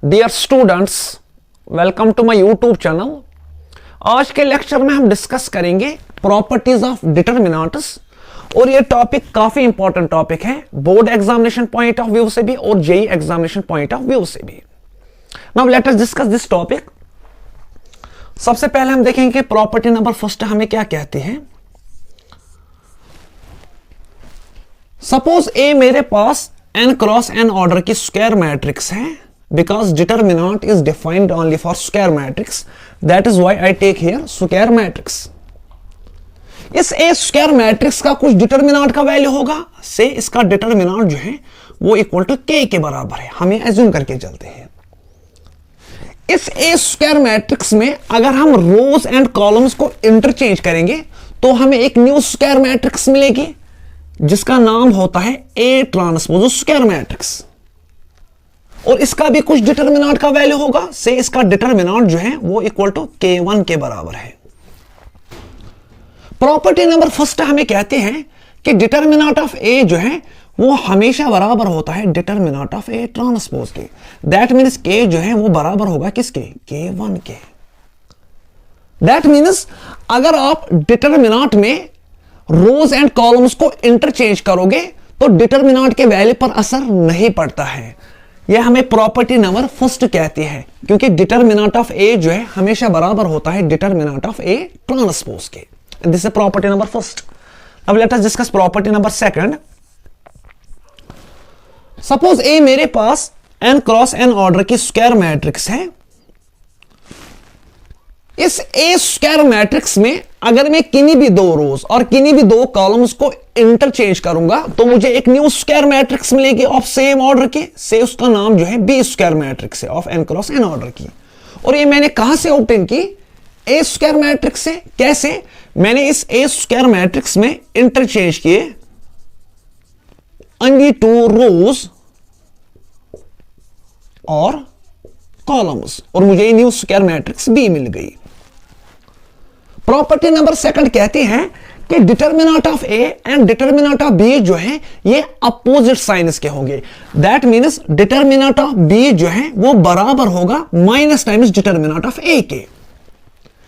Dear students, welcome to my YouTube channel. आज के lecture में हम डिस्कस करेंगे प्रॉपर्टीज ऑफ डिटरमिनेंट्स और ये टॉपिक काफी इंपॉर्टेंट टॉपिक है board examination point of view से भी और JEE examination point of view से भी। Now let us discuss this topic. सबसे पहले हम देखेंगे कि प्रॉपर्टी नंबर फर्स्ट हमें क्या कहती है। सपोज ए मेरे पास n क्रॉस n ऑर्डर की स्क्वायर मैट्रिक्स है, because determinant is defined only for square matrix, that is why I take here square matrix। इस A square matrix का कुछ डिटरमिनेंट का वैल्यू होगा, से इसका डिटरमिनेंट जो है वो इक्वल टू k के बराबर है। हमें एज्यूम करके चलते हैं इस A square मैट्रिक्स में अगर हम रोज एंड कॉलम्स को इंटरचेंज करेंगे तो हमें एक न्यू स्क्वायर मैट्रिक्स मिलेगी जिसका नाम होता है A ट्रांसपोज स्क्वायर मैट्रिक्स, और इसका भी कुछ डिटरमिनेंट का वैल्यू होगा, से इसका डिटरमिनेंट जो है वो इक्वल टू k1 के बराबर है। प्रॉपर्टी नंबर फर्स्ट हमें कहते हैं कि डिटरमिनेंट ऑफ A जो है वो हमेशा बराबर होता है डिटरमिनेंट ऑफ A ट्रांसपोज के। दैट मींस k जो है वो बराबर होगा किसके, k1 के। दैट मींस अगर आप डिटरमिनेंट में रोज एंड कॉलम्स को इंटरचेंज करोगे तो डिटरमिनेंट के वैल्यू पर असर नहीं पड़ता है। यह हमें प्रॉपर्टी नंबर फर्स्ट कहती है, क्योंकि डिटरमिनेंट ऑफ A जो है हमेशा बराबर होता है डिटरमिनेंट ऑफ A ट्रांसपोज के। This is property number first. अब let us discuss property number second. Suppose A मेरे पास n क्रॉस n ऑर्डर की स्क्वायर मैट्रिक्स है। इस A स्क्वायर मैट्रिक्स में अगर मैं किन्हीं भी दो रोज और किन्हीं भी दो कॉलम्स को इंटरचेंज करूंगा तो मुझे एक न्यू स्क्वायर मैट्रिक्स मिलेगी ऑफ सेम ऑर्डर की, से उसका नाम जो है B स्क्वायर मैट्रिक्स है of n cross n order की। और ये मैंने कहां से ऑब्टेन की, A स्क्वायर मैट्रिक्स से। कैसे? मैंने इस A स्क्वायर मैट्रिक्स में इंटरचेंज किए ओनली टू रोज और कॉलम्स और मुझे ये न्यू स्क्वायर मैट्रिक्स B मिल गई। प्रॉपर्टी नंबर सेकंड कहती है कि determinant of A and determinant of B जो है ये अपोजिट साइंस के होंगे। That means determinant of B जो है वो बराबर होगा minus times determinant of A के।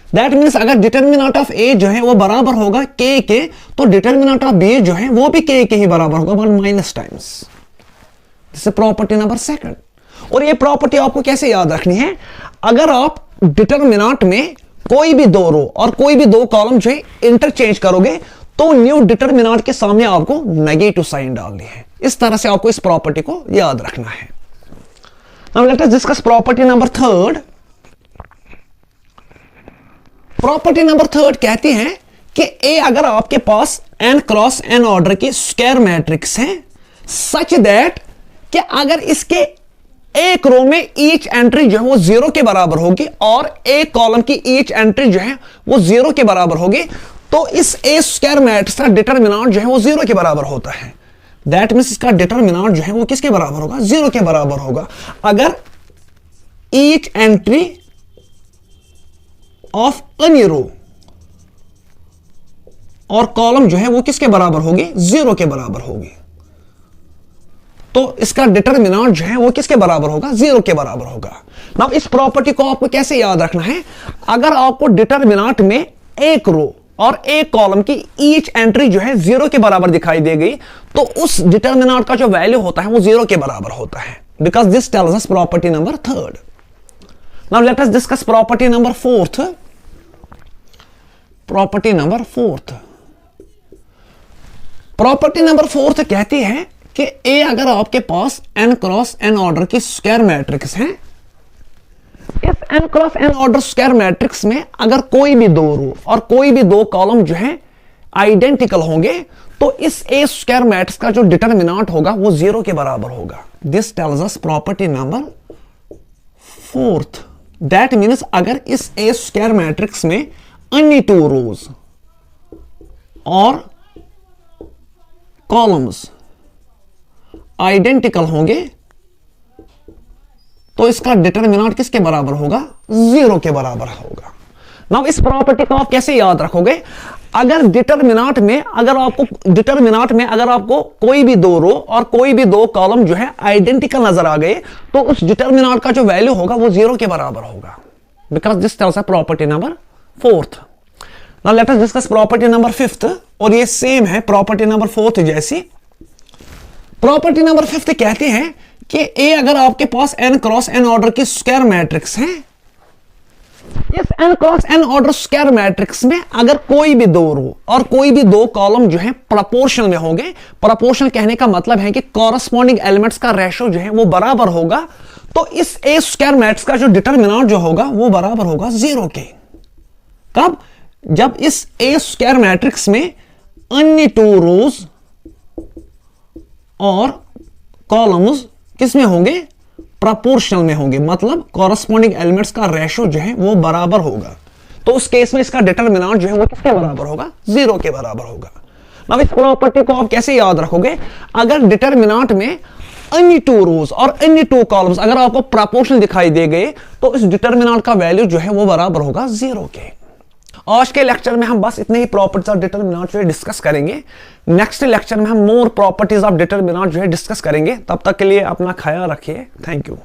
दैट मींस अगर डिटरमिनेंट ऑफ A जो है वो बराबर होगा K के, तो डिटरमिनेंट ऑफ B जो है वो भी K के ही बराबर होगा but minus times. This is property number second. और ये प्रॉपर्टी आपको कैसे याद रखनी है, अगर आप डिटरमिनेंट में कोई भी दो रो और कोई भी दो कॉलम जो है इंटरचेंज करोगे तो न्यू डिटरमिनेंट के सामने आपको नेगेटिव साइन डालनी है। इस तरह से आपको इस प्रॉपर्टी को याद रखना है। Now let us discuss property number third. Property number third कहती है कि A अगर आपके पास n क्रॉस n ऑर्डर की स्क्वायर मैट्रिक्स है सच दैट कि अगर इसके एक रो में ईच एंट्री जो है वो 0 के बराबर होगी और एक कॉलम की ईच एंट्री जो है वो 0 के बराबर होगी, तो इस A स्क्वायर मैट्रिक्स का डिटरमिनेंट जो है वो 0 के बराबर होता है। दैट मींस इसका डिटरमिनेंट जो है वो किसके बराबर होगा, 0 के बराबर होगा अगर each entry of any row और कॉलम जो है वो किसके बराबर होगी, 0 के बराबर होगी। तो इसका डिटरमिनेंट जो है वो किसके बराबर होगा, 0 के बराबर होगा। नाउ इस प्रॉपर्टी को आपको कैसे याद रखना है, अगर आपको डिटरमिनेंट में एक रो और एक कॉलम की ईच एंट्री जो है 0 के बराबर दिखाई दे गई तो उस डिटरमिनेंट का जो वैल्यू होता है वो 0 के बराबर होता है, because this tells us property number third. Now let us discuss property number fourth. Property number fourth कहती है कि A अगर आपके पास n क्रॉस n ऑर्डर की स्क्वायर मैट्रिक्स है, इस n cross n order square matrix में अगर कोई भी दो रो और कोई भी दो कॉलम जो है आइडेंटिकल होंगे तो इस A स्क्वायर मैट्रिक्स का जो डिटरमिनेंट होगा वो 0 के बराबर होगा। This tells us property number fourth. That means अगर इस A स्क्वायर मैट्रिक्स में अन्य टू रोज और कॉलम्स आइडेंटिकल होंगे तो इसका डिटरमिनेंट किसके बराबर होगा, 0 के बराबर होगा। नाउ इस प्रॉपर्टी को आप कैसे याद रखोगे, अगर डिटरमिनेंट में अगर आपको कोई भी दो रो और कोई भी दो कॉलम जो है आइडेंटिकल नजर आ गए, तो उस डिटरमिनेंट का जो वैल्यू होगा वो 0 के बराबर होगा, because this tells us property number 4th। Now let us discuss property number 5th, और ये सेम है प्रॉपर्टी नंबर 4th जैसी। प्रॉपर्टी नंबर 5th कहते हैं कि ए अगर आपके पास n क्रॉस n ऑर्डर की स्क्वायर मैट्रिक्स है, इस n cross n order square matrix में अगर कोई भी दो रो और कोई भी दो कॉलम जो है प्रोपोर्शनल में होंगे, प्रोपोर्शनल कहने का मतलब है कि कॉरस्पॉन्डिंग एलिमेंट्स का रेशो जो है वो बराबर होगा, तो इस ए स्क्वायर मैट्रिक्स का जो डिटरमिनेंट जो होगा वो बराबर होगा 0 के। कब? जब इस ए स्क्वायर मैट्रिक्स में अन्य टू रोज और कॉलम्स किस में होंगे? प्रोपोर्शनल में होंगे, मतलब कॉरस्पॉन्डिंग एलिमेंट्स का रेशो जो है वो बराबर होगा। तो उस केस में इसका डिटरमिनेंट जो है वो किसके बराबर होगा? 0 के बराबर होगा। अब इस प्रॉपर्टी को आप कैसे याद रखोगे? अगर डिटरमिनेंट में अन्य टू रोज और अन्य टू कॉलम्स अगर आपको प्रोपोर्शनल दिखाई दे गए, तो इस डिटरमिनेंट का वैल्यू जो है वो बराबर होगा 0 के। आज के लेक्चर में हम बस इतने ही प्रॉपर्टीज ऑफ डिटरमिनेंट जो है डिस्कस करेंगे। नेक्स्ट लेक्चर में हम मोर प्रॉपर्टीज ऑफ डिटरमिनेंट जो है डिस्कस करेंगे। तब तक के लिए अपना ख्याल रखिए। Thank you.